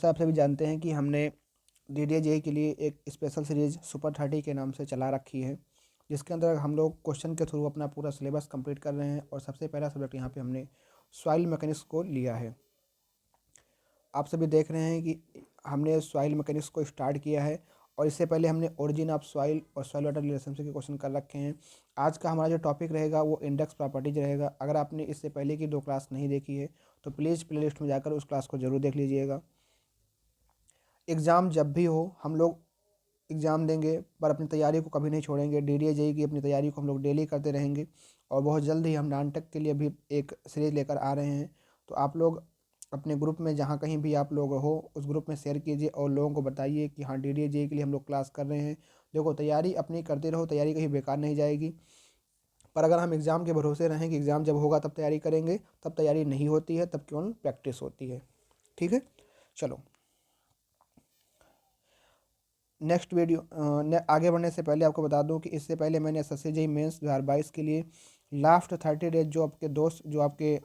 जैसा आप सभी जानते हैं कि हमने DDA के लिए एक स्पेशल सीरीज़ सुपर 30 के नाम से चला रखी है, जिसके अंदर हम लोग क्वेश्चन के थ्रू अपना पूरा सिलेबस कंप्लीट कर रहे हैं। और सबसे पहला सब्जेक्ट यहाँ पे हमने सॉइल मैकेनिक्स को लिया है। आप सभी देख रहे हैं कि हमने सॉइल मैकेनिक्स को स्टार्ट किया है, और इससे पहले हमने ओरिजिन ऑफ सॉइल और सॉइल वाटर रिलेशनशिप के क्वेश्चन कर रखे हैं। आज का हमारा जो टॉपिक रहेगा वो इंडेक्स प्रॉपर्टीज रहेगा। अगर आपने इससे पहले की 2 क्लास नहीं देखी है तो प्लीज़ प्लेलिस्ट में जाकर उस क्लास को ज़रूर देख लीजिएगा। एग्ज़ाम जब भी हो हम लोग एग्ज़ाम देंगे, पर अपनी तैयारी को कभी नहीं छोड़ेंगे। DDA JEE की अपनी तैयारी को हम लोग डेली करते रहेंगे, और बहुत जल्द ही हम नानटेक के लिए भी एक सीरीज़ लेकर आ रहे हैं। तो आप लोग अपने ग्रुप में जहाँ कहीं भी आप लोग हो उस ग्रुप में शेयर कीजिए और लोगों को बताइए कि हाँ DDA JEE के लिए हम लोग क्लास कर रहे हैं। देखो, तैयारी अपनी करते रहो, तैयारी कहीं बेकार नहीं जाएगी। पर अगर हम एग्ज़ाम के भरोसे रहें कि एग्ज़ाम जब होगा तब तैयारी करेंगे, तब तैयारी नहीं होती है, तब केवल प्रैक्टिस होती है। ठीक है, चलो नेक्स्ट वीडियो आगे बढ़ने से पहले आपको बता दूं कि इससे पहले मैंने SSC JEE मेंस 2022 के लिए लास्ट 30 डेज जो आपके दोस्त, जो आपके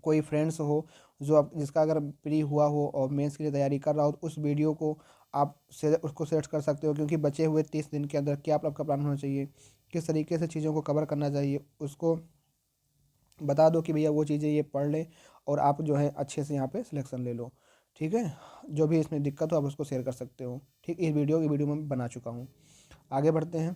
कोई फ्रेंड्स हो, जो आप जिसका अगर प्री हुआ हो और मेंस के लिए तैयारी कर रहा हो, तो उस वीडियो को आप उसको सर्च कर सकते हो। क्योंकि बचे हुए 30 दिन के अंदर क्या आपका प्लान होना चाहिए, किस तरीके से चीज़ों को कवर करना चाहिए, उसको बता दो कि भैया वो चीज़ें ये पढ़ लें और आप जो है अच्छे से यहाँ पे सिलेक्शन ले लो। ठीक है, जो भी इसमें दिक्कत हो आप उसको शेयर कर सकते हो। ठीक, इस वीडियो में बना चुका हूँ। आगे बढ़ते हैं।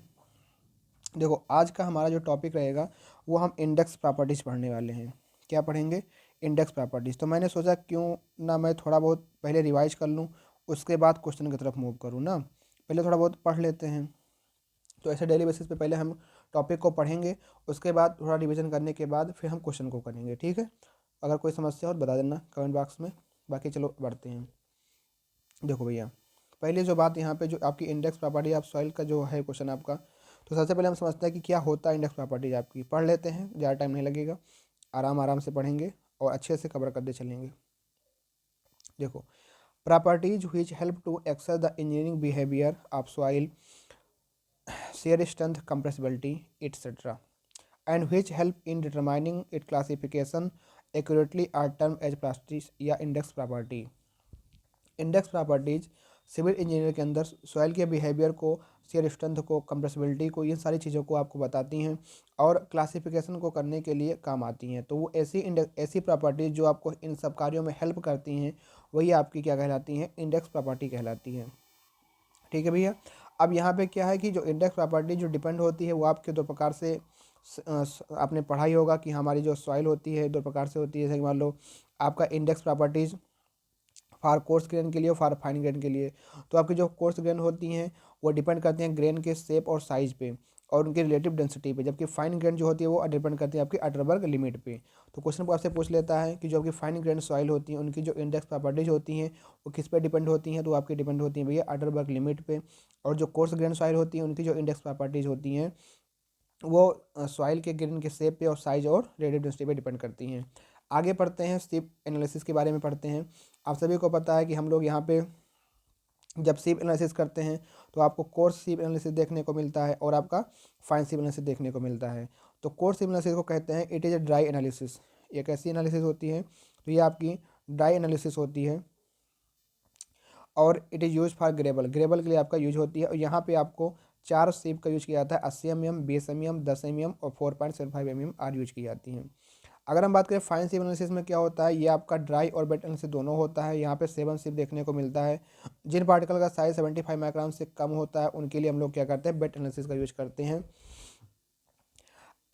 देखो, आज का हमारा जो टॉपिक रहेगा वो हम इंडेक्स प्रॉपर्टीज़ पढ़ने वाले हैं। क्या पढ़ेंगे? Index properties. तो मैंने सोचा क्यों ना मैं थोड़ा बहुत पहले रिवाइज कर लूँ, उसके बाद क्वेश्चन की तरफ मूव करूँ ना। पहले थोड़ा बहुत पढ़ लेते हैं। तो ऐसे डेली बेसिस पे पहले हम टॉपिक को पढ़ेंगे, उसके बाद थोड़ा रिवीजन करने के बाद फिर हम क्वेश्चन को करेंगे। ठीक है, अगर कोई समस्या हो तो बता देना कमेंट बॉक्स में। बाकी चलो बढ़ते हैं। देखो भैया, पहले जो बात यहाँ पे जो आपकी इंडेक्स प्रॉपर्टी ऑफ सॉइल का जो है क्वेश्चन आपका, तो सबसे पहले हम समझते हैं कि क्या होता है इंडेक्स प्रॉपर्टीज आपकी। पढ़ लेते हैं, ज़्यादा टाइम नहीं लगेगा, आराम आराम से पढ़ेंगे और अच्छे से कवर करते चलेंगे। देखो, properties which help to access the engineering behaviour of soil, shear strength, compressibility, etc., and which help in determining its classification accurately are termed as properties या index property. Index properties civil engineer के अंदर soil के behaviour को, shear strength को, compressibility को, इन सारी चीज़ों को आपको बताती हैं और क्लासिफिकेशन को करने के लिए काम आती हैं। तो वो ऐसी प्रॉपर्टीज जो आपको इन सब कार्यों में हेल्प करती हैं, वही आपकी क्या कहलाती हैं? इंडेक्स प्रॉपर्टी कहलाती हैं। ठीक है भैया, अब यहाँ पे क्या है कि जो इंडेक्स प्रॉपर्टी जो डिपेंड होती है वो आपके 2 प्रकार से आपने पढ़ा ही होगा कि हमारी जो सॉइल होती है 2 प्रकार से होती है। जैसे कि मान लो आपका index properties for coarse grain के लिए और फॉर फाइन ग्रेन के लिए। तो आपकी जो कोर्स ग्रेन होती हैं वो डिपेंड करती हैं ग्रेन के शेप और साइज़ पे और उनकी रिलेटिव डेंसिटी पे, जबकि फाइन ग्रेन जो होती है वो डिपेंड करती है आपकी अटरबर्ग लिमिट पे। तो क्वेश्चन आपसे पूछ लेता है कि जो आपकी फाइन ग्रेन सॉइल होती हैं उनकी जो इंडेक्स प्रॉपर्टीज होती हैं वो किस पे डिपेंड होती हैं? तो आपकी डिपेंड होती हैं भैया अटरबर्ग लिमिट पे। और जो कोर्स ग्रेन सॉइल होती है उनकी जो इंडेक्स प्रॉपर्टीज होती हैं वो सॉइल के ग्रेन के शेप पे और साइज और रिलेटिव डेंसिटी पे डिपेंड करती हैं। आगे पढ़ते हैं, सीप एनालिसिस के बारे में पढ़ते हैं। आप सभी को पता है कि हम लोग यहाँ पे जब सीप एनालिसिस करते हैं तो आपको कोर्स सीप एनालिसिस देखने को मिलता है और आपका फाइन सीप एनालिसिस देखने को मिलता है। तो कोर्स सीप एनालिसिस को कहते हैं it is a dry analysis. एक ऐसी एनालिसिस होती है, तो ये आपकी ड्राई एनालिसिस होती है और it is use for gravel. Gravel के लिए आपका यूज होती है, और यहाँ पे आपको 4 सीप का यूज किया जाता है। 80 mm, 20 mm, 10 mm और 4.75 mm आर यूज की जाती हैं। अगर हम बात करें फाइन सीप एनालिसिस में क्या होता है, ये आपका ड्राई और वेट एनालिसिस दोनों होता है। यहाँ पे 7 सीप देखने को मिलता है। जिन पार्टिकल का साइज 75 माइक्रोन से कम होता है उनके लिए हम लोग क्या करते हैं? वेट एनालिसिस का यूज करते हैं।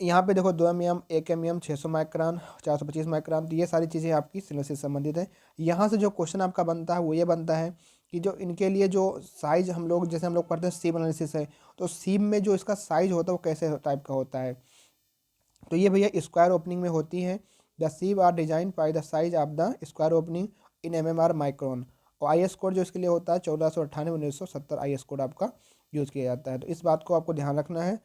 यहाँ पे देखो 2 mm, 1 mm, 600 माइक्रोन, 425 माइक्रोन, तो ये सारी चीज़ें आपकी एनालिसिस से संबंधित है। यहाँ से जो क्वेश्चन आपका बनता है वो ये बनता है कि जो इनके लिए जो साइज हम लोग, जैसे हम लोग पढ़ते हैं सीप एनालिसिस है, तो सीप में जो इसका साइज होता है वो कैसे टाइप का होता है? तो ये भैया स्क्वायर ओपनिंग में होती है। The sieve are design by the size of the square opening in MMR micron. और IS कोड जो इसके लिए होता है 1498-1970 IS कोड आपका यूज़ किया जाता है। तो इस बात को आपको ध्यान रखना है।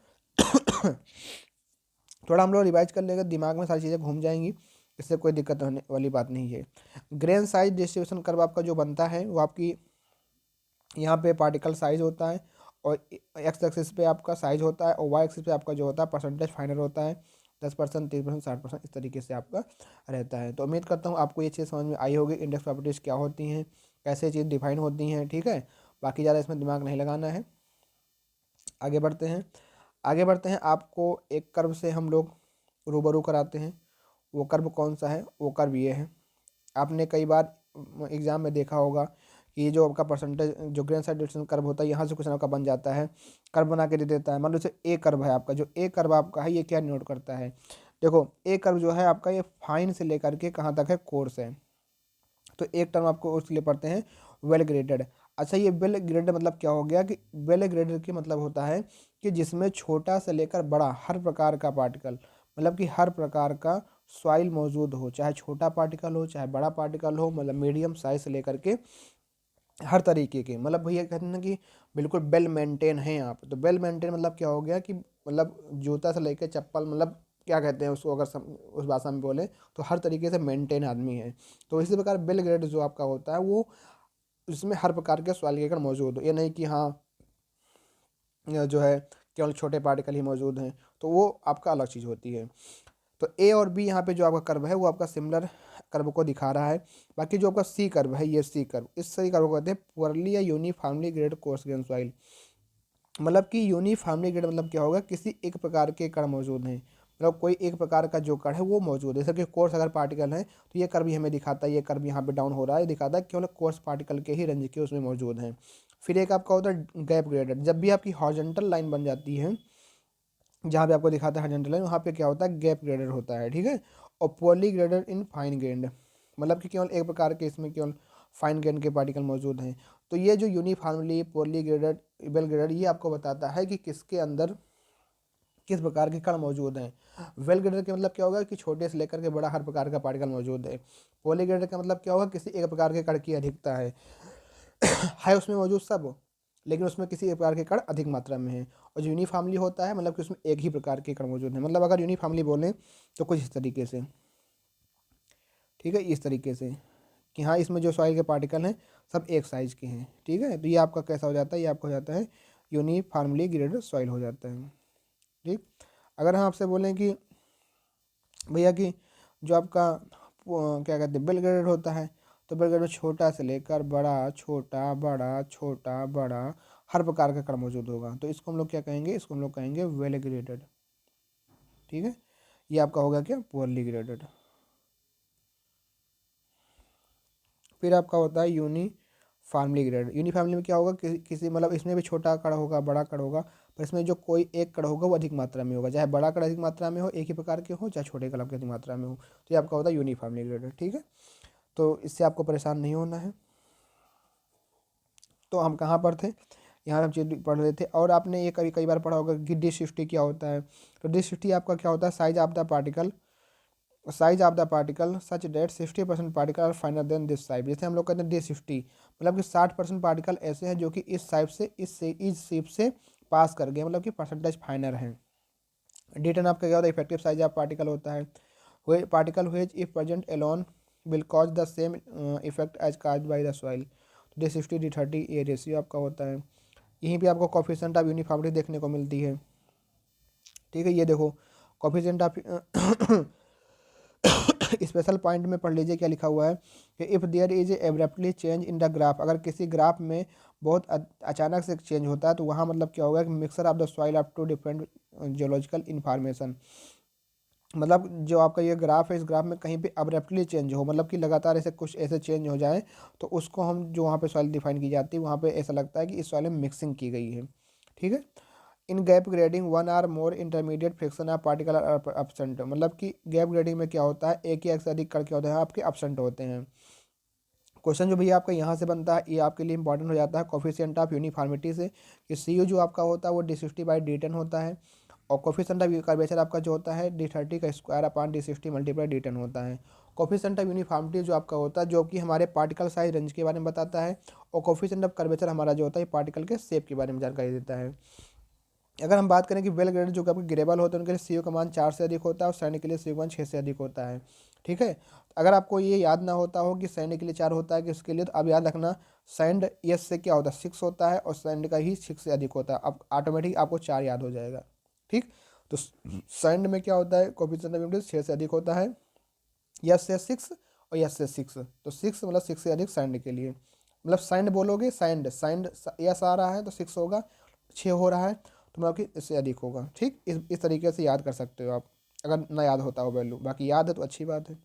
थोड़ा हम लोग रिवाइज कर लेंगे, दिमाग में सारी चीज़ें घूम जाएंगी, इससे कोई दिक्कत होने वाली बात नहीं है। ग्रेन साइज डिस्ट्रीब्यूशन कर्व आपका जो बनता है वो आपकी यहाँ पे पार्टिकल साइज होता है, और एक्स एक्सिस पे आपका साइज होता है, और वाई एक्सिस पे आपका जो होता है परसेंटेज फाइनल होता है। 10%, 30%, 60% इस तरीके से आपका रहता है। तो उम्मीद करता हूँ आपको ये चीज़ समझ में आई होगी, इंडेक्स प्रॉपर्टीज़ क्या होती हैं, कैसे चीज़ डिफाइन होती हैं, ठीक है। बाकी ज़्यादा इसमें दिमाग नहीं लगाना है। आगे बढ़ते हैं, आगे बढ़ते हैं। आपको एक कर्व से हम लोग रूबरू कराते हैं। वो कर्व कौन सा है? वो कर्व ये है। आपने कई बार एग्जाम में देखा होगा कि ये जो आपका परसेंटेज जो ग्रेन साइड डिस्ट्रीब्यूशन कर्व होता है, यहाँ से क्वेश्चन आपका बन जाता है, कर्व बना के दे देता है। मान लो जैसे ए कर्व है आपका, जो ए कर्व आपका है ये क्या नोट करता है? देखो ए कर्व जो है आपका ये फाइन से लेकर के कहाँ तक है? कोर्स है। तो एक टर्म आपको उसके लिए पढ़ते हैं वेल ग्रेडेड। अच्छा, ये वेल ग्रेडेड मतलब क्या हो गया कि वेल ग्रेडेड की मतलब होता है कि जिसमें छोटा से लेकर बड़ा हर प्रकार का पार्टिकल, मतलब कि हर प्रकार का सॉइल मौजूद हो, चाहे छोटा पार्टिकल हो चाहे बड़ा पार्टिकल हो, मतलब मीडियम साइज से लेकर के हर तरीके के, मतलब भैया कहते हैं ना कि बिल्कुल वेल मेंटेन हैं आप। तो वेल मेंटेन मतलब क्या हो गया कि मतलब जूता से लेकर चप्पल, मतलब क्या कहते हैं उसको, अगर उस भाषा में बोले तो हर तरीके से मेंटेन आदमी है। तो इसी प्रकार वेल ग्रेड जो आपका होता है वो इसमें हर प्रकार के सॉइल के कण मौजूद हो, ये नहीं कि हाँ जो है केवल छोटे पार्टिकल ही मौजूद हैं, तो वो आपका अलग चीज़ होती है। तो ए और बी यहाँ पे जो आपका कर्व है वो आपका सिमिलर कर्व को दिखा रहा है। बाकी जो आपका सी कर्व है, ये सी कर्व, इस सी कर्व को कहते हैं पुअरली या uniformly grade coarse grain soil. मतलब कि यूनिफॉर्मली ग्रेड मतलब क्या होगा, किसी एक प्रकार के कण मौजूद हैं, मतलब कोई एक प्रकार का जो कण है वो मौजूद है। जैसे कि कोर्स अगर पार्टिकल है तो ये कर्व हमें दिखाता है, ये कर्व यहाँ पे डाउन हो रहा है, दिखाता है केवल कोर्स पार्टिकल के ही रेंज के उसमें मौजूद हैं। फिर एक आपका होता है गैप ग्रेडेड। जब भी आपकी हॉरिजॉन्टल लाइन बन जाती है, जहाँ पे आपको दिखाता है हॉरिजॉन्टल लाइन, वहाँ पे क्या होता है? गैप ग्रेडेड होता है, ठीक है। और poorly graded in fine grade, मतलब कि केवल एक प्रकार के इसमें केवल फाइन ग्रेड के पार्टिकल मौजूद हैं। तो ये जो uniformly, poorly graded, well graded, ये आपको बताता है कि किसके अंदर किस प्रकार के कण मौजूद हैं। वेल ग्रेडेड का मतलब क्या होगा कि छोटे से लेकर के बड़ा हर प्रकार का पार्टिकल मौजूद है। पुअरली ग्रेडेड का मतलब क्या होगा? किसी एक प्रकार के कण की अधिकता है उसमें मौजूद सब, लेकिन उसमें किसी एक प्रकार के कण अधिक मात्रा में है। और जो यूनिफॉर्मली होता है मतलब कि उसमें एक ही प्रकार के कण मौजूद हैं। मतलब अगर यूनिफॉर्मली बोलें तो कुछ इस तरीके से, ठीक है, इस तरीके से कि हाँ इसमें जो सॉइल के पार्टिकल हैं सब एक साइज के हैं, ठीक है। तो ये आपका कैसा हो जाता है? ये आपका हो जाता है यूनिफॉर्मली ग्रेडेड सॉइल हो जाता है, ठीक। अगर हम आपसे बोलें कि भैया कि जो आपका क्या कहते हैं वेल ग्रेडेड होता है, तो वेल ग्रेडेड छोटा से लेकर बड़ा, छोटा बड़ा, छोटा बड़ा, हर प्रकार का कण मौजूद होगा। तो इसको हम लोग क्या कहेंगे? इसको हम लोग कहेंगे वेल ग्रेडेड, ठीक है। ये आपका होगा क्या? Poorly graded. फिर आपका होता है यूनिफॉर्मली ग्रेडेड। यूनिफॉर्मली में क्या होगा? किसी मतलब इसमें भी छोटा कण होगा, बड़ा कण होगा, पर इसमें जो कोई एक कण होगा वो अधिक मात्रा में होगा, चाहे बड़ा कण अधिक मात्रा में हो, एक ही प्रकार के हो, चाहे छोटे कण अधिक मात्रा में हो। तो ये आपका होता है यूनिफॉर्मली ग्रेडेड, ठीक है। तो इससे आपको परेशान नहीं होना है। तो हम कहाँ पर थे? यहाँ हम चीज पढ़ रहे थे। और आपने ये कभी कई बार पढ़ा होगा कि डी50 क्या होता है। तो डी50 आपका क्या होता है? Size of the particle such that 60% particle are finer than this size. जैसे हम लोग कहते हैं डी50, मतलब कि 60% पार्टिकल ऐसे हैं जो कि इस साइड से इस शेप से पास कर गए, मतलब कि परसेंटेज फाइनर हैं। डी10 आपका क्या होता है? इफेक्टिव साइज ऑफ पार्टिकल होता है। हुए पार्टिकल हुए if present alone will cause the same effect as cause by the soil. डी60 डी30 ये रेशियो आपका होता है। यहीं पे आपको कोफिशिएंट ऑफ यूनिफॉर्मिटी देखने को मिलती है, ठीक है। ये देखो कोफिशिएंट ऑफ स्पेशल पॉइंट में पढ़ लीजिए क्या लिखा हुआ है कि if there is abruptly change in the graph, अगर किसी ग्राफ में बहुत अचानक से चेंज होता है तो वहाँ मतलब क्या होगा कि mixture of the soil of two different geological information. मतलब जो आपका ये ग्राफ है, इस ग्राफ में कहीं पे अब्रप्टली चेंज हो, मतलब कि लगातार ऐसे कुछ ऐसे चेंज हो जाए, तो उसको हम जो वहाँ पे सॉइल डिफाइन की जाती है वहाँ पे ऐसा लगता है कि इस सॉइल में मिक्सिंग की गई है, ठीक है। In gap grading one or more intermediate fraction of particle absent, मतलब कि गैप ग्रेडिंग में क्या होता है? एक या एक से अधिक कण क्या होते हैं? आपके अपसेंट होते हैं। क्वेश्चन जो भैया आपका यहाँ से बनता है ये आपके लिए इंपॉर्टेंट हो जाता है कोफिशिएंट ऑफ यूनिफॉर्मिटी से, कि सी यू जो आपका होता है वो डी60/डी10 होता है। और कोफिशिएंट ऑफ कर्वेचर आपका जो होता है डी30 का स्क्वायर अपॉन डी60 मल्टीप्लाई डी10 होता है। कोफिशिएंट ऑफ यूनिफॉर्मिटी जो आपका होता है जो कि हमारे पार्टिकल साइज रेंज के बारे में बताता है। और कोफिशिएंट ऑफ कर्वेचर हमारा जो होता है पार्टिकल के शेप के बारे में जानकारी देता है। अगर हम बात करें कि वेल ग्रेडेड जो आपके गिरेबल होते हैं उनके लिए सीओ का मान 4 से अधिक होता है और सैनिक के लिए सीओ का मान 6 से अधिक होता है, ठीक है। अगर आपको ये याद ना होता हो कि सैनिक के लिए 4 होता है कि उसके लिए, तो आप याद रखना सैंड यस से क्या होता है 6 होता है और सैंड का ही 6 से अधिक होता है। अब ऑटोमेटिक आपको 4 याद हो जाएगा, ठीक। तो सैंड में क्या होता है, कोफिशिएंट ऑफ ह्यूमिडिटी 6 से अधिक होता है, या से 6 और या से 6, तो 6 मतलब 6 से अधिक सैंड के लिए, मतलब सैंड बोलोगे, सैंड सैंड यस आ रहा है तो 6 होगा, 6 हो रहा है तो मतलब कि इससे अधिक होगा। ठीक, इस तरीके से याद कर सकते हो आप, अगर ना याद होता हो वैल्यू, बाकी याद है तो अच्छी बात है।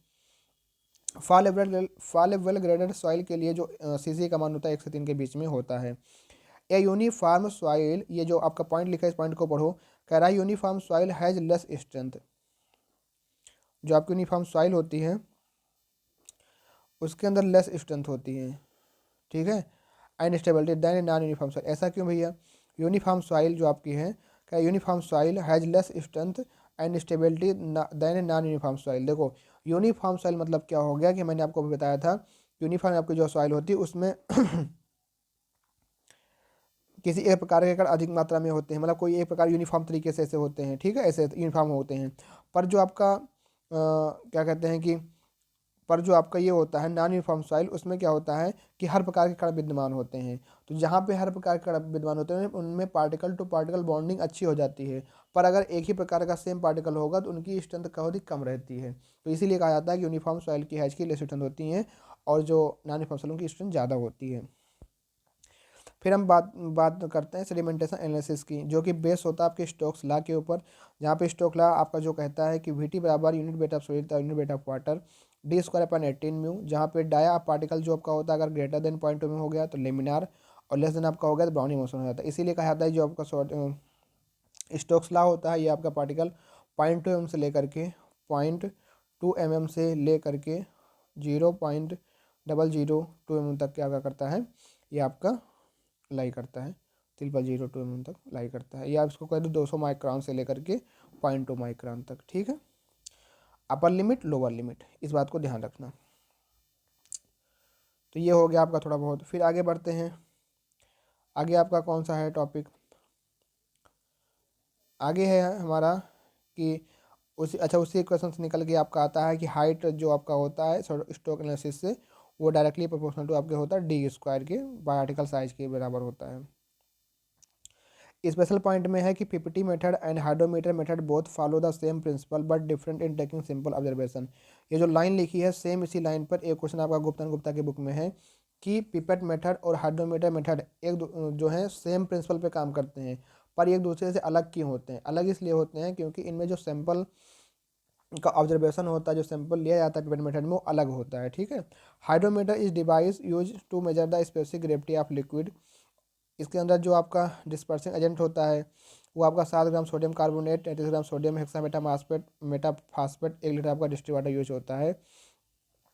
फॉल वेल ग्रेडेड सॉइल के लिए जो सीसी का मान होता है 1 से 3 के बीच में होता है। ए यूनिफॉर्म सॉइल, ये जो आपका पॉइंट लिखा है इस पॉइंट को पढ़ो, कह रहा है uniform soil has less strength. जो आपकी यूनिफॉर्म सॉइल होती है उसके अंदर लेस स्ट्रेंथ होती है, ठीक है, and stability than non uniform soil. ऐसा क्यों भैया? यूनिफॉर्म सॉइल जो आपकी है, क्या uniform soil has less strength and stability than non uniform soil. देखो यूनिफॉर्म सॉइल मतलब क्या हो गया कि मैंने आपको भी बताया था, यूनिफॉर्म आपकी जो सॉइल होती है उसमें किसी एक प्रकार के कण अधिक मात्रा में होते हैं, मतलब कोई एक प्रकार यूनिफॉर्म तरीके से ऐसे होते हैं, ठीक है, ऐसे यूनिफॉर्म होते हैं। पर जो आपका क्या कहते हैं कि पर जो आपका ये होता है नॉन यूनिफॉर्म सॉइल, उसमें क्या होता है कि हर प्रकार के कण विद्यमान होते हैं। तो जहाँ पे हर प्रकार के कण विद्यमान होते हैं उनमें पार्टिकल टू पार्टिकल बॉन्डिंग अच्छी हो जाती है। पर अगर एक ही प्रकार का सेम पार्टिकल होगा तो उनकी स्ट्रेंथ बहुत ही कम रहती है। तो इसीलिए कहा जाता है कि यूनिफॉर्म सॉइल की हैज की लेस स्ट्रेंथ होती है और जो नॉन यूनिफॉर्म सॉइल उनकी स्ट्रेंथ ज़्यादा होती है। फिर हम बात करते हैं सेडिमेंटेशन एनालिसिस की, जो कि बेस होता है आपके स्टोक्स लॉ के ऊपर, जहाँ पे स्टोक्स लॉ आपका जो कहता है कि वीटी बराबर unit weight of solid unit weight of water D square upon 18 mu, जहाँ पे डाया पार्टिकल जो आपका होता है अगर ग्रेटर देन 0.2 में हो गया तो लेमिनार, और लेस देन आपका हो गया तो ब्राउनी मोशन हो जाता है। इसीलिए कहा जाता है जो आपका स्टोक्स लॉ होता है ये आपका पार्टिकल 0.2 mm से लेकर के 0.2 mm से ले करके 0.002 mm तक क्या करता है, ये आपका लाई करता है, 0.02 mm तक लाई करता है, या आप इसको कह दो 200 माइक्रोन से लेकर के 0.2 माइक्रोन तक। ठीक है, अपर लिमिट लोअर लिमिट, इस बात को ध्यान रखना। तो ये हो गया आपका थोड़ा बहुत। फिर आगे बढ़ते हैं, आगे आपका कौन सा है टॉपिक, आगे है हमारा कि उसी क्वेश्चन से निकल के आपका आता है कि हाइट जो आपका होता है स्टोक एनालिसिस से वो डायरेक्टली प्रोपोर्शनल टू आपके होता है डी स्क्वायर के बाय आर्टिकल साइज के बराबर होता है। स्पेशल पॉइंट में है कि pipette method and hydrometer method both follow the same principle but different in taking simple observation. ये जो लाइन लिखी है सेम इसी लाइन पर एक क्वेश्चन आपका गुप्ता की बुक में है कि पिपेट मेथड और हाइड्रोमीटर मेथड जो है सेम प्रिंसिपल पे काम करते हैं, पर एक दूसरे से अलग क्यों होते हैं? अलग इसलिए होते हैं क्योंकि इनमें जो सैंपल का ऑब्जर्वेशन होता है, जो सैंपल लिया जाता है पिपेट मेथड में वो अलग होता है। ठीक है, hydrometer is device use to measure the specific gravity of liquid. इसके अंदर जो आपका डिस्पर्सिंग एजेंट होता है वो आपका 7 gram sodium carbonate, 33 gram sodium hexametaphosphate metaphosphate 1 litre आपका डिस्टिल वाटर यूज होता है।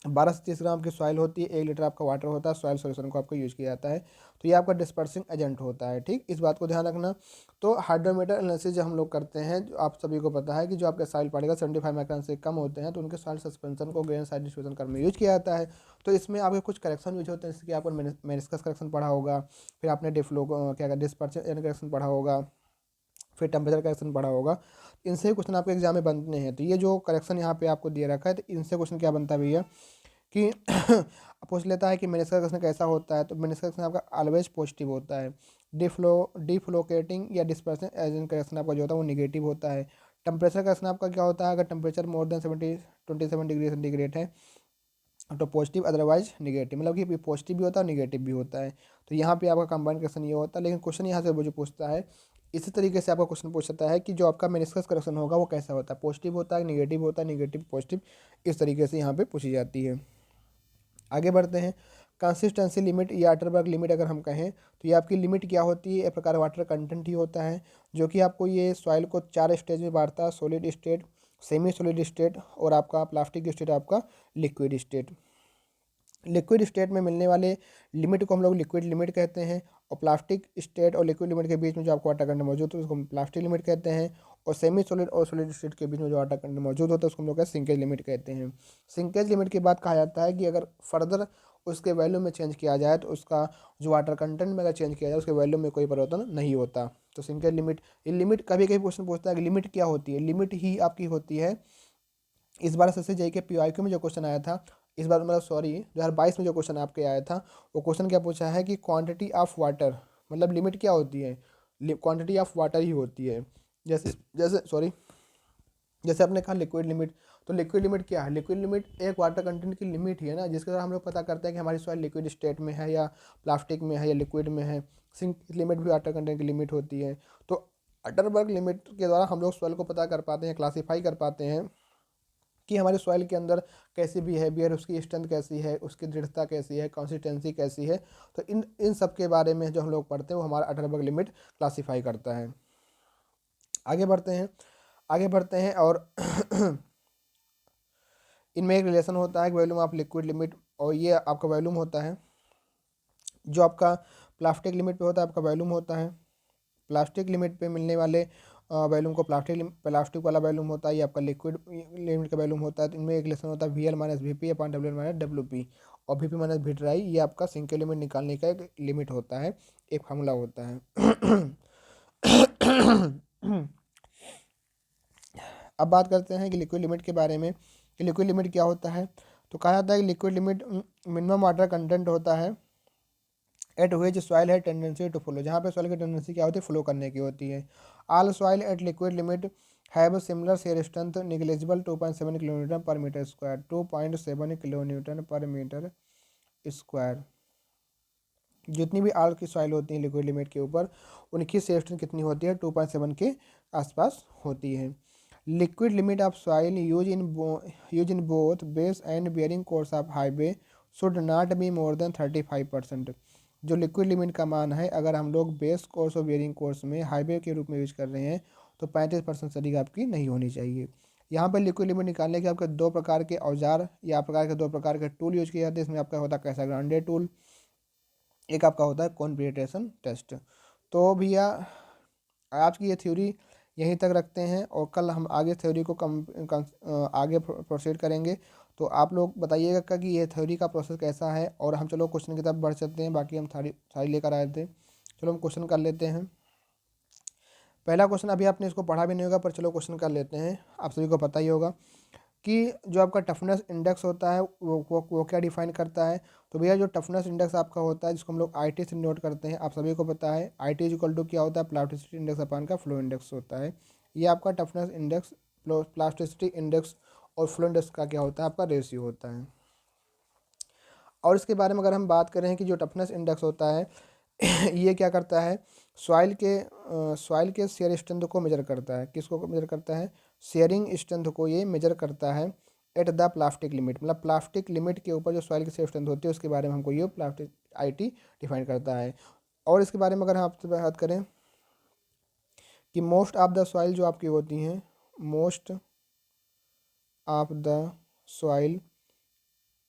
12 से 30 ग्राम की सॉइल होती है, 1 लीटर आपका वाटर होता है, सॉइल सॉल्यूशन को आपको यूज किया जाता है। तो ये आपका डिस्पर्सिंग एजेंट होता है। ठीक, इस बात को ध्यान रखना। तो हाइड्रोमीटर एनालिसिस जो हम लोग करते हैं, जो आप सभी को पता है कि जो आपके सॉइल पार्टिकल 75 माइक्रोन से कम होते हैं तो उनके सॉइल सस्पेंशन को ग्रेन साइड डिस्ट्रीब्यूशन करने में यूज किया जाता है। तो इसमें आपके कुछ करेक्शन यूज होते हैं, जैसे कि आपको मेनिस्कस करेक्शन पढ़ा होगा, फिर आपने डिफ्लो क्या डिस्पर्सिंग करेक्शन पढ़ा होगा, फिर टेम्परेचर करेक्शन पढ़ा होगा। इनसे क्वेश्चन आपके एग्जाम में बनते हैं। तो ये जो करेक्शन यहाँ पे आपको दिया रखा है तो इनसे क्वेश्चन क्या बनता है भैया कि पूछ लेता है कि मेनिस्कस करेक्शन कैसा होता है। तो मेनिस्कस करेक्शन आपका ऑलवेज पॉजिटिव होता है। डिफ्लोकेटिंग या डिस्पर्सन एजेंट करेक्शन आपका जो होता है वो निगेटिव होता है। टेम्परेचर करेक्शन आपका क्या होता है, अगर temperature more than 27 degree centigrade है तो पॉजिटिव, अदरवाइज निगेटिव, मतलब कि पॉजिटिव भी होता है निगेटिव भी होता है। तो यहाँ पे आपका कंबाइंड क्वेश्चन ये होता है। लेकिन क्वेश्चन यहाँ से वो जो पूछता है इसी तरीके से आपका क्वेश्चन पूछता है कि जो आपका मेनिस्कस करेक्शन होगा वो कैसा होता है, पॉजिटिव होता है निगेटिव होता है, निगेटिव पॉजिटिव, इस तरीके से यहाँ पे पूछी जाती है। आगे बढ़ते हैं, कंसिस्टेंसी लिमिट या अटरबर्ग लिमिट अगर हम कहें तो ये आपकी लिमिट क्या होती है, एक प्रकार वाटर कंटेंट ही होता है, जो कि आपको ये सॉइल को 4 स्टेज में बांटता है, solid state, semi solid state और आपका प्लास्टिक स्टेट, आपका लिक्विड स्टेट। लिक्विड स्टेट में मिलने वाले लिमिट को हम लोग लिक्विड लिमिट कहते हैं, और प्लास्टिक स्टेट और लिक्विड लिमिट के बीच में जो आपको वाटर कंटेंट मौजूद है उसको हम प्लास्टिक लिमिट कहते हैं, और सेमी सॉलिड और सॉलिड स्टेट के बीच में जो वाटर कंटेंट मौजूद होता है उसको हम लोग सिंकेज लिमिट कहते हैं। सिंकेज लिमिट के बाद कहा जाता है कि अगर फर्दर उसके वैल्यू में चेंज किया जाए तो उसका जो वाटर कंटेंट में अगर चेंज किया जाए उसके वैल्यू में कोई परिवर्तन नहीं होता। तो सिंकेज लिमिट, ये लिमिट कभी कभी क्वेश्चन पूछता है कि लिमिट क्या होती है, लिमिट ही आपकी होती है। इस बार एसएससी जेईई के पीवाईक्यू में जो क्वेश्चन आया था, इस बार मतलब सॉरी 2022 में जो क्वेश्चन आपके आया था, वो क्वेश्चन क्या पूछा है कि क्वांटिटी ऑफ वाटर, मतलब लिमिट क्या होती है, क्वांटिटी ऑफ वाटर ही होती है। जैसे जैसे सॉरी जैसे आपने कहा लिक्विड लिमिट, तो लिक्विड लिमिट क्या है? लिक्विड लिमिट एक वाटर कंटेंट की लिमिट ही है ना, जिसके द्वारा हम लोग पता करते हैं कि हमारी सॉइल लिक्विड स्टेट में है या प्लास्टिक में है या लिक्विड में है। सिंक लिमिट भी वाटर कंटेंट की लिमिट होती है। तो अटरबर्ग लिमिट के द्वारा हम लोग सॉइल को पता कर पाते हैं, क्लासीफाई कर पाते हैं कि हमारे सॉइल के अंदर कैसी बिहेवियर, उसकी स्ट्रेंथ कैसी है, उसकी दृढ़ता कैसी है, कंसिस्टेंसी कैसी है। तो इन इन सब के बारे में जो हम लोग पढ़ते हैं वो हमारा अटरबर्ग लिमिट क्लासीफाई करता है। आगे बढ़ते हैं, आगे बढ़ते हैं और इनमें एक रिलेशन होता है कि वॉल्यूम ऑफ लिक्विड लिमिट, और ये आपका वॉल्यूम होता है। जो आपका प्लास्टिक लिमिट पे होता है आपका वॉल्यूम होता है। प्लास्टिक लिमिट पे मिलने वाले वॉल्यूम को प्लास्टिक वाला वॉल्यूम होता है। ये आपका लिक्विड लिमिट का वॉल्यूम होता है। तो इनमें एक रिलेशन होता है V L minus V P upon W L minus W P, और V P minus V dry. ये आपका सिंक लिमिट निकालने का एक लिमिट होता है, एक फार्मूला होता है। अब बात करते हैं कि लिक्विड लिमिट के बारे में, कि लिक्विड लिमिट क्या होता है। तो कहा जाता है कि liquid limit minimum water content होता है एट विच सॉइल है टेंडेंसी टू फ्लो, जहाँ पे सॉइल की टेंडेंसी क्या होती है, फ्लो करने की होती है। All soil eight liquid limit have similar shear strength negligible 2.7 kilonewton पर मीटर स्क्वायर, 2.7 किलोन्यूटन पर मीटर स्क्वायर। जितनी भी आल की सॉइल होती है लिक्विड लिमिट के ऊपर, उनकी शेयर स्ट्रेंथ कितनी होती है, 2.7 के आसपास होती है। Liquid limit of soil use in both base and bearing course of highway should not be more than 35%। जो लिक्विड लिमिट का मान है, अगर हम लोग बेस कोर्स और बियरिंग कोर्स में हाईवे के रूप में यूज कर रहे हैं तो 35% से अधिक आपकी नहीं होनी चाहिए। यहाँ पर लिक्विड लिमिट निकालने के आपके दो प्रकार के औजार या दो प्रकार के टूल यूज किए जाते हैं। इसमें आपका होता है कैसाग्रांडे टूल, एक आपका होता है कॉन्फिगरेशन टेस्ट। तो भैया आज की ये थ्योरी यहीं तक रखते हैं, और कल हम आगे थ्योरी को आगे प्रोसीड करेंगे। तो आप लोग बताइएगा कि ये थ्योरी का प्रोसेस कैसा है, और हम चलो क्वेश्चन की तरफ बढ़ सकते हैं। बाकी हम सारी सारी लेकर आए थे, चलो हम क्वेश्चन कर लेते हैं। पहला क्वेश्चन, अभी आपने इसको पढ़ा भी नहीं होगा पर चलो क्वेश्चन कर लेते हैं। आप सभी को पता ही होगा कि जो आपका टफनेस इंडेक्स होता है वो क्या डिफाइन करता है। तो भैया जो टफनेस इंडेक्स आपका होता है, जिसको हम लोग आई टी से नोट करते हैं, आप सभी को पता है आई टी इक्वल टू क्या होता है, प्लास्टिसिटी इंडेक्स अपान का फ्लो इंडेक्स होता है। ये आपका टफनेस इंडेक्स, प्लास्टिसिटी इंडेक्स और फ्लो इंडेक्स का क्या होता है, आपका रेशियो होता है। और इसके बारे में अगर हम बात करें कि जो टफनेस इंडेक्स होता है ये क्या करता है, सॉइल के शेयर स्ट्रेंथ को मेजर करता है। किसको मेजर करता है, शेयरिंग स्ट्रेंथ को ये मेजर करता है एट द प्लास्टिक लिमिट, मतलब प्लास्टिक लिमिट के ऊपर जो सॉइल की शेयर स्ट्रेंथ होती है उसके बारे में हमको ये प्लास्टिक आईटी डिफाइन करता है। और इसके बारे में अगर हम आपसे बात करें कि मोस्ट ऑफ द सॉइल जो आपकी होती हैं, मोस्ट ऑफ द सॉइल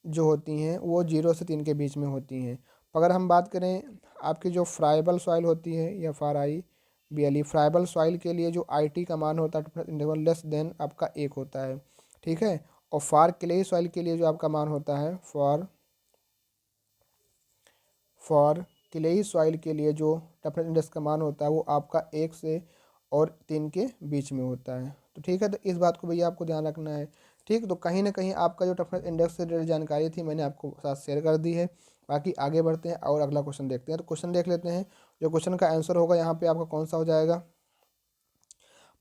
जो होती हैं वो 0 से 3 के बीच में होती हैं। अगर हम बात करें आपकी जो फ्राइबल सॉइल होती है या FRIBLE फ्राइबल सॉइल के लिए जो IT का मान होता है इंटरवल लेस देन आपका 1 होता है, ठीक है। और फार क्ले सॉइल के लिए जो आपका मान होता है, फॉर क्लेई सॉइल के लिए जो टफनेस इंडेक्स का मान होता है वो आपका 1 से 3 के बीच में होता है। तो ठीक है, तो इस बात को भैया आपको ध्यान रखना है। ठीक, तो कहीं ना कहीं आपका जो टफनेस इंडेक्स से रिलेटेड जानकारी थी मैंने आपको साथ शेयर कर दी है। बाकी आगे बढ़ते हैं और अगला क्वेश्चन देखते हैं। तो क्वेश्चन देख लेते हैं। जो क्वेश्चन का आंसर होगा यहाँ पे आपका कौन सा हो जाएगा,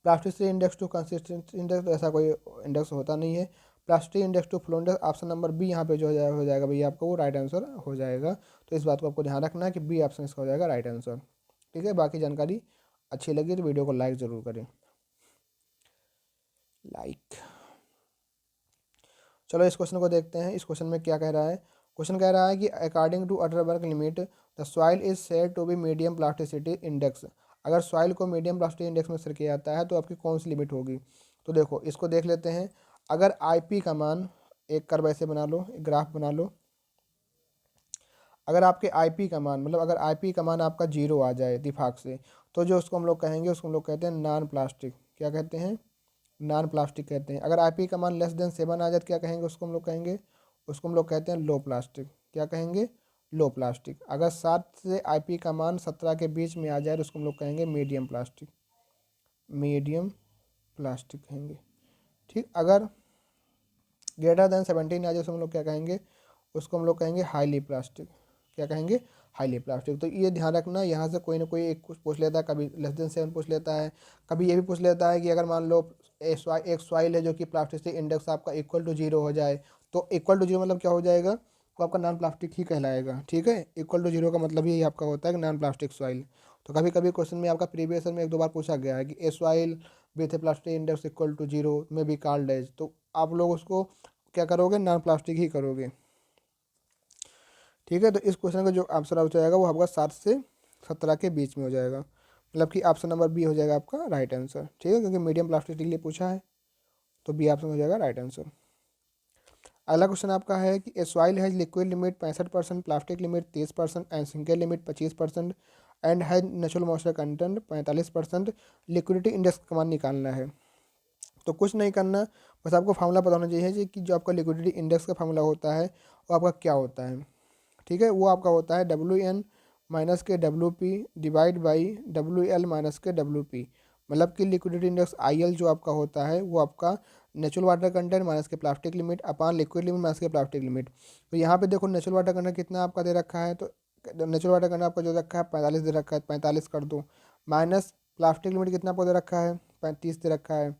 plasticity index to consistency index, ऐसा कोई इंडेक्स होता नहीं है। Plastic index to flow index, option number B यहाँ पे जो हो जाएगा भैया आपका वो राइट आंसर हो जाएगा। तो इस बात को आपको ध्यान रखना है कि बी ऑप्शन इसका हो जाएगा राइट आंसर। ठीक है, बाकी जानकारी अच्छी लगी तो वीडियो को लाइक ज़रूर करें, लाइक। चलो इस क्वेश्चन को देखते हैं। इस क्वेश्चन में क्या कह रहा है, क्वेश्चन कह रहा है कि according to Atterberg limit the soil is said to be medium plasticity index. अगर सॉइल को मीडियम प्लास्टिक इंडेक्स में सेट किया जाता है तो आपकी कौन सी लिमिट होगी। तो देखो इसको देख लेते हैं। अगर IP का मान, एक कर्व ऐसे बना लो, एक ग्राफ बना लो। अगर आपके IP का मान, मतलब अगर IP का मान आपका 0 आ जाए दिफाक से, तो जो उसको हम लोग कहेंगे उसको हम लोग कहते हैं नॉन प्लास्टिक। क्या कहते हैं, नॉन प्लास्टिक कहते हैं। अगर IP का मान लेस देन 7 आ जाए तो क्या कहेंगे, उसको हम लोग कहेंगे, उसको हम लोग कहते हैं लो प्लास्टिक। क्या कहेंगे, लो प्लास्टिक। अगर 7 से IP का मान 17 के बीच में आ जाए तो उसको हम लोग कहेंगे मीडियम प्लास्टिक, मीडियम प्लास्टिक कहेंगे। ठीक, अगर ग्रेटर देन 17 आ जाए तो हम लोग क्या कहेंगे, उसको हम लोग कहेंगे हाईली प्लास्टिक। क्या कहेंगे, हाईली प्लास्टिक। तो ये ध्यान रखना, यहाँ से कोई ना कोई एक कुछ पूछ लेता है, कभी <7 पूछ लेता है, कभी ये भी पूछ लेता है कि अगर मान लो एक सॉइल है जो कि प्लास्टिसिटी इंडेक्स आपका इक्वल टू 0 हो जाए, तो इक्वल टू 0 मतलब क्या हो जाएगा, तो आपका नॉन प्लास्टिक ही कहलाएगा। ठीक है, इक्वल टू 0 का मतलब यही आपका होता है कि नॉन प्लास्टिक सॉइल। तो कभी कभी क्वेश्चन में आपका प्रीवियस में 1-2 बार पूछा गया है कि a soil with a plastic index equal to 0 में बी कॉल्ड एज, तो आप लोग उसको क्या करोगे, नॉन प्लास्टिक ही करोगे। ठीक है, तो इस क्वेश्चन का जो आंसर हो जाएगा वो आपका 7 से 17 के बीच में हो जाएगा, मतलब कि ऑप्शन नंबर बी हो जाएगा आपका राइट आंसर। ठीक है, क्योंकि मीडियम प्लास्टिक के लिए पूछा है, तो बी ऑप्शन हो जाएगा राइट आंसर। अगला क्वेश्चन आपका है कि a soil has liquid limit 65%, plastic limit 30% and shrinkage limit 25% and has natural moisture content 45%, liquidity index का मान निकालना है। तो कुछ नहीं करना, बस आपको फार्मूला पता होना चाहिए कि जो आपका लिक्विडिटी इंडेक्स का फार्मूला होता है वो आपका क्या होता है। ठीक है, वो आपका होता है WN माइनस के WP divide by WL minus के WP, मतलब कि लिक्विडिटी इंडेक्स IL जो आपका होता है वो आपका नेचुरल वाटर कंटेंट माइनस के प्लास्टिक लिमिट अपान लिक्विड लिमिट माइनस के प्लास्टिक लिमिट। तो यहाँ पे देखो नेचुरल वाटर कंटेंट कितना आपका दे रखा है, तो नेचुरल वाटर कंटेंट आपका जो रखा है 45 दे रखा है, 45 कर दो, माइनस प्लास्टिक लिमिट कितना आपको दे रखा है 35 दे रखा है,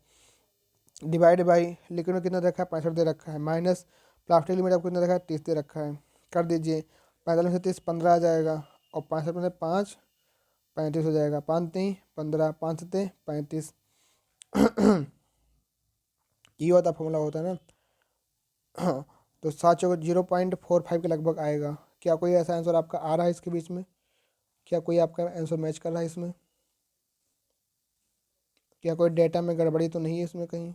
डिवाइड बाई लिक्विड में कितना दे रखा है 65 दे रखा है, माइनस प्लास्टिक लिमिट आपको कितना दे रखा है 30 दे रखा है, कर दीजिए। 45 में से 30 15 आ जाएगा, और 65 में से 5 35 हो जाएगा, 5 3 15, 5 7 35। ये होता फॉर्मूला होता है ना। तो 0.45 के लगभग आएगा। क्या कोई ऐसा आंसर आपका आ रहा है इसके बीच में, क्या कोई आपका आंसर मैच कर रहा है इसमें, क्या कोई डेटा में गड़बड़ी तो नहीं है इसमें कहीं,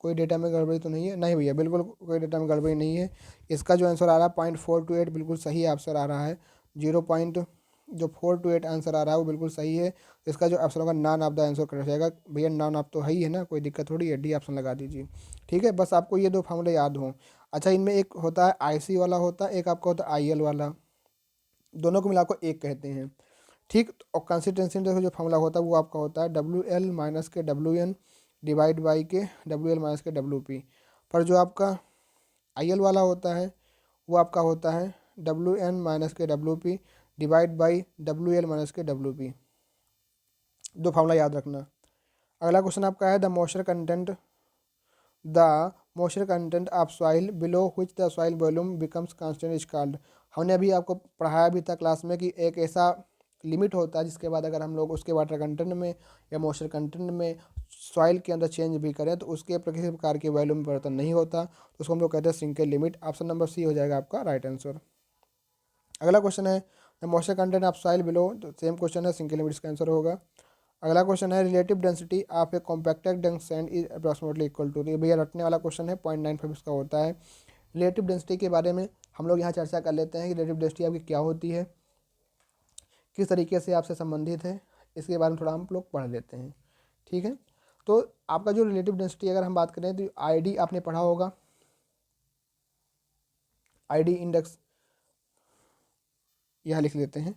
कोई डेटा में गड़बड़ी तो नहीं है, नहीं भैया बिल्कुल कोई डेटा में गड़बड़ी नहीं है। इसका जो आंसर आ रहा है 0.428 बिल्कुल सही आंसर आ रहा है, 0.428 आंसर आ रहा है वो बिल्कुल सही है। इसका जो ऑप्शन होगा none of the answer correct रहेगा। भैया नॉन ऑफ तो है ही है ना, कोई दिक्कत थोड़ी है, डी ऑप्शन लगा दीजिए। ठीक है, बस आपको ये 2 फार्मूले याद हों। अच्छा, इनमें एक होता है IC वाला होता है, एक आपका होता है IL वाला, दोनों को मिलाकर एक कहते हैं। ठीक, और कंसिस्टेंसी का जो फार्मूला होता है वो आपका होता है WL माइनस के WN डिवाइड बाई के WL माइनस के WP, पर जो आपका IL वाला होता है वो आपका होता है WN माइनस के WP divide by WL minus के WP। 2 फार्मूला याद रखना। अगला क्वेश्चन आपका है the moisture content of soil below which the soil volume becomes constant is called. हमने अभी आपको पढ़ाया भी था क्लास में कि एक ऐसा लिमिट होता है जिसके बाद अगर हम लोग उसके वाटर कंटेंट में या मॉइस्चर कंटेंट में सॉइल के अंदर चेंज भी करें तो उसके किसी प्रकार के वैल्यू में परिवर्तन नहीं होता, तो उसको हम लोग कहते हैं shrinkage limit. Option number C हो जाएगा आपका राइट आंसर। अगला क्वेश्चन है the moisture content of soil below, तो सेम क्वेश्चन है, सिंकल लिमिट इसका आंसर होगा। अगला क्वेश्चन है relative density of a compacted dune sand is approximately equal to, भैया रटने वाला क्वेश्चन है, 0.95 इसका होता है। रिलेटिव डेंसिटी के बारे में हम लोग यहाँ चर्चा कर लेते हैं कि रिलेटिव डेंसिटी आपकी क्या होती है, किस तरीके से आपसे संबंधित है, इसके बारे में थोड़ा हम लोग पढ़ लेते हैं। ठीक है, तो आपका जो रिलेटिव डेंसिटी अगर हम बात करें तो ID आपने पढ़ा होगा, ID इंडेक्स यहाँ लिख लेते हैं,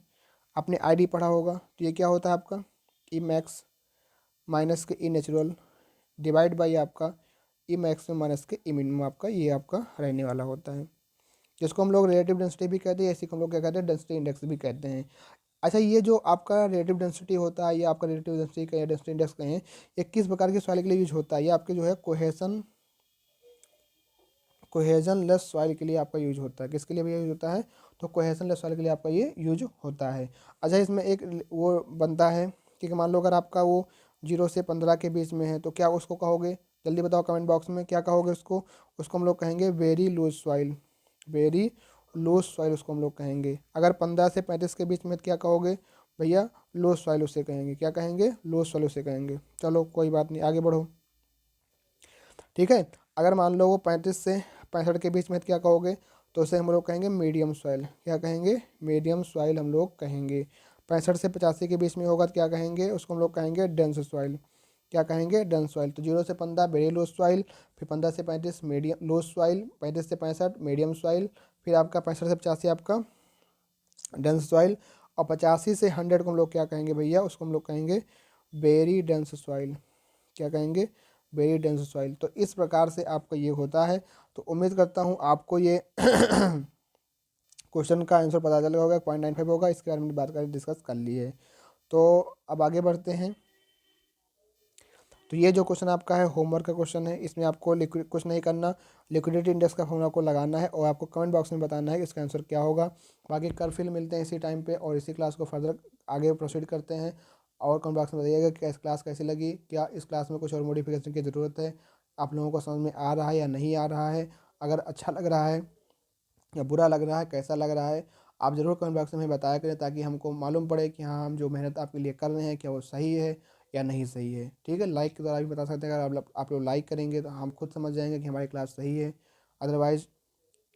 आपने ID पढ़ा होगा। तो ये क्या होता है आपका ई मैक्स माइनस के ई नेचुरल डिवाइड बाई आपका ई मैक्सिमम माइनस के ई मिनिमम, आपका ये आपका रहने वाला होता है, जिसको हम लोग रिलेटिव डेंसिटी भी कहते हैं, इसी को हम लोग क्या कहते हैं डेंसिटी इंडेक्स भी कहते हैं। अच्छा, ये जो आपका रिलेटिव डेंसिटी होता है, ये आपका रिलेटिव डेंसिटी का या डेंसिटी इंडेक्स कहें, ये किस प्रकार के सॉइल के लिए यूज होता है, ये आपके जो है कोहेजन लेस सॉइल के लिए आपका यूज होता है। किसके लिए भी यूज होता है, तो कोहेजन लेस सॉइल के लिए आपका ये यूज होता है। अच्छा, इसमें एक वो बनता है कि मान लो अगर आपका वो 0 से 15 के बीच में है तो क्या उसको कहोगे, जल्दी बताओ कमेंट बॉक्स में क्या कहोगे उसको। उसको हम लोग कहेंगे very loose soil, very loose soil उसको हम लोग कहेंगे। अगर 15 से 35 के बीच में क्या कहोगे भैया, लूज सॉइल उसे कहेंगे, क्या कहेंगे, लूज सॉइल उसे कहेंगे। चलो कोई बात नहीं, आगे बढ़ो। ठीक है, अगर मान लो वो 35 से 65 के बीच में क्या कहोगे, तो उसे हम लोग कहेंगे मीडियम सॉइल, क्या कहेंगे, मीडियम सॉइल हम लोग कहेंगे। 65 से 85 के बीच में होगा तो क्या कहेंगे, उसको हम लोग कहेंगे डेंस सॉइल, क्या कहेंगे, डेंस सॉइल। तो 0 से 15 वेरी लूज सॉइल, फिर 15 से 35 मीडियम लूज सॉइल, 35 से 65 मीडियम सॉइल, फिर आपका 65 से 85 आपका डेंस सॉइल, और 85 से 100 को हम लोग क्या कहेंगे भैया, उसको हम लोग कहेंगे वेरी डेंस सॉइल, क्या कहेंगे, वेरी डेंस सॉइल। तो इस प्रकार से आपका ये होता है। तो उम्मीद करता हूँ आपको ये क्वेश्चन का आंसर पता चल गया होगा, 0.95 होगा। इसके बारे में बात कर डिस्कस कर ली है। तो अब आगे बढ़ते हैं। तो ये जो क्वेश्चन आपका है होमवर्क का क्वेश्चन है, इसमें आपको लिक्विड कुछ नहीं करना, लिक्विडिटी इंडेक्स का फॉर्मूला को लगाना है और आपको कमेंट बॉक्स में बताना है कि इसका आंसर क्या होगा। बाकी कल फिर मिलते हैं इसी टाइम पे और इसी क्लास को फर्दर आगे प्रोसीड करते हैं। और कमेंट बॉक्स में बताइएगा कि इस क्लास कैसी लगी, क्या इस क्लास में कुछ और मॉडिफिकेशन की ज़रूरत है, आप लोगों को समझ में आ रहा है या नहीं आ रहा है, अगर अच्छा लग रहा है या बुरा लग रहा है, कैसा लग रहा है, आप ज़रूर कमेंट बॉक्स में बताया करें, ताकि हमको मालूम पड़े कि हाँ, हम जो मेहनत आपके लिए कर रहे हैं क्या वो सही है या नहीं सही है। ठीक है, लाइक के द्वारा भी बता सकते हैं। अगर आप लोग लाइक करेंगे तो हम खुद समझ जाएंगे कि हमारी क्लास सही है। अदरवाइज़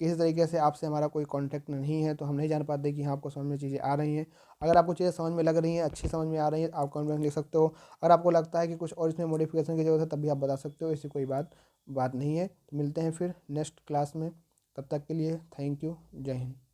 किसी तरीके से आपसे हमारा कोई कांटेक्ट नहीं है तो हम नहीं जान पाते कि हाँ, आपको समझ में चीज़ें आ रही हैं। अगर आपको चीज़ें समझ में लग रही हैं, अच्छी समझ में आ रही हैं, आप कमेंट में लिख सकते हो। अगर आपको लगता है कि कुछ और इसमें मॉडिफिकेशन की ज़रूरत है, तब भी आप बता सकते हो, ऐसी कोई बात नहीं है। तो मिलते हैं फिर नेक्स्ट क्लास में, तब तक के लिए थैंक यू, जय हिंद।